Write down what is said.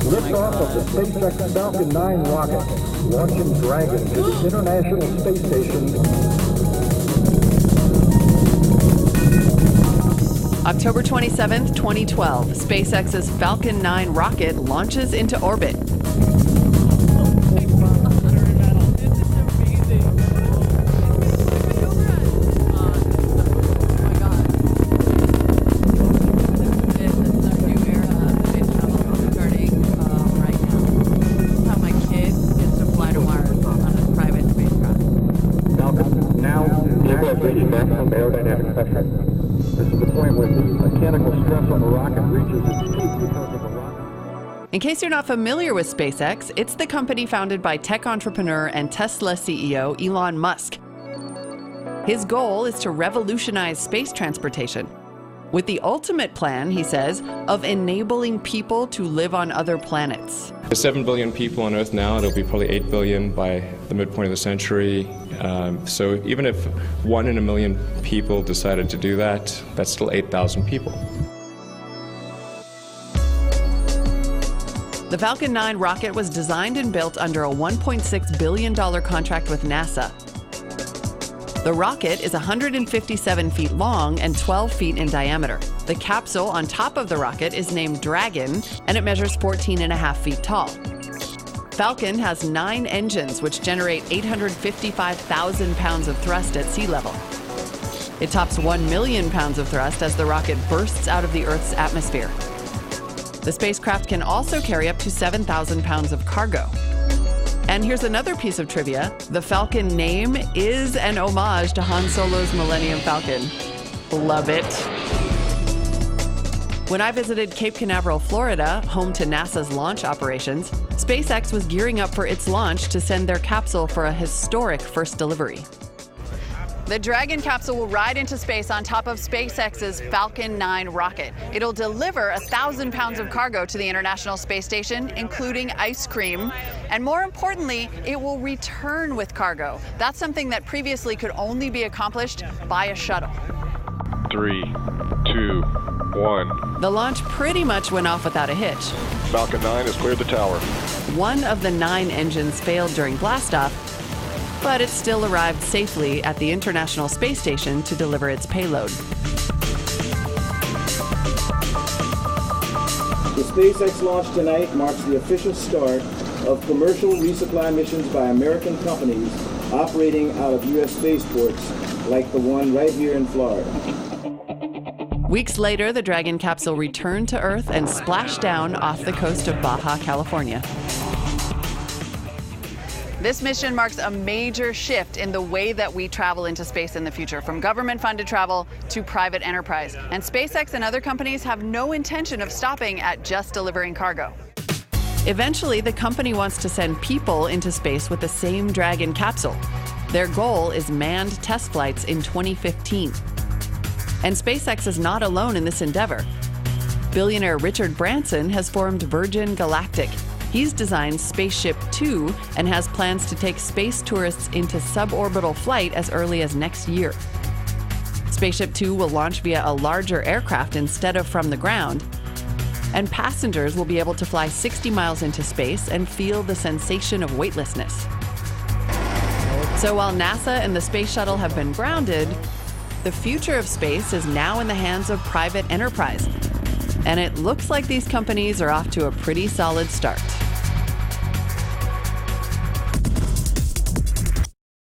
Liftoff of the SpaceX Falcon 9 rocket, launching Dragon to the International Space Station. October 27th, 2012, SpaceX's Falcon 9 rocket launches into orbit. Aerodynamic pressure. This is the point where the mechanical stress on the rocket reaches its peak because of the rocket. In case you're not familiar with SpaceX, it's the company founded by tech entrepreneur and Tesla CEO Elon Musk. His goal is to revolutionize space transportation, with the ultimate plan, he says, of enabling people to live on other planets. There's 7 billion people on Earth now. It'll be probably 8 billion by the midpoint of the century. So even if 1 in a million people decided to do that, that's still 8,000 people. The Falcon 9 rocket was designed and built under a $1.6 billion contract with NASA. The rocket is 157 feet long and 12 feet in diameter. The capsule on top of the rocket is named Dragon, and it measures 14.5 feet tall. Falcon has 9 engines, which generate 855,000 pounds of thrust at sea level. It tops 1 million pounds of thrust as the rocket bursts out of the Earth's atmosphere. The spacecraft can also carry up to 7,000 pounds of cargo. And here's another piece of trivia. The Falcon name is an homage to Han Solo's Millennium Falcon. Love it. When I visited Cape Canaveral, Florida, home to NASA's launch operations, SpaceX was gearing up for its launch to send their capsule for a historic first delivery. The Dragon capsule will ride into space on top of SpaceX's Falcon 9 rocket. It'll deliver 1,000 pounds of cargo to the International Space Station, including ice cream. And more importantly, it will return with cargo. That's something that previously could only be accomplished by a shuttle. 3, 2, 1. The launch pretty much went off without a hitch. Falcon 9 has cleared the tower. One of the 9 engines failed during blastoff, but it still arrived safely at the International Space Station to deliver its payload. The SpaceX launch tonight marks the official start of commercial resupply missions by American companies operating out of U.S. spaceports, like the one right here in Florida. Weeks later, the Dragon capsule returned to Earth and splashed down off the coast of Baja California. This mission marks a major shift in the way that we travel into space in the future, from government-funded travel to private enterprise. And SpaceX and other companies have no intention of stopping at just delivering cargo. Eventually, the company wants to send people into space with the same Dragon capsule. Their goal is manned test flights in 2015. And SpaceX is not alone in this endeavor. Billionaire Richard Branson has formed Virgin Galactic. He's designed Spaceship Two and has plans to take space tourists into suborbital flight as early as next year. Spaceship Two will launch via a larger aircraft instead of from the ground, and passengers will be able to fly 60 miles into space and feel the sensation of weightlessness. So while NASA and the Space Shuttle have been grounded, the future of space is now in the hands of private enterprise. And it looks like these companies are off to a pretty solid start.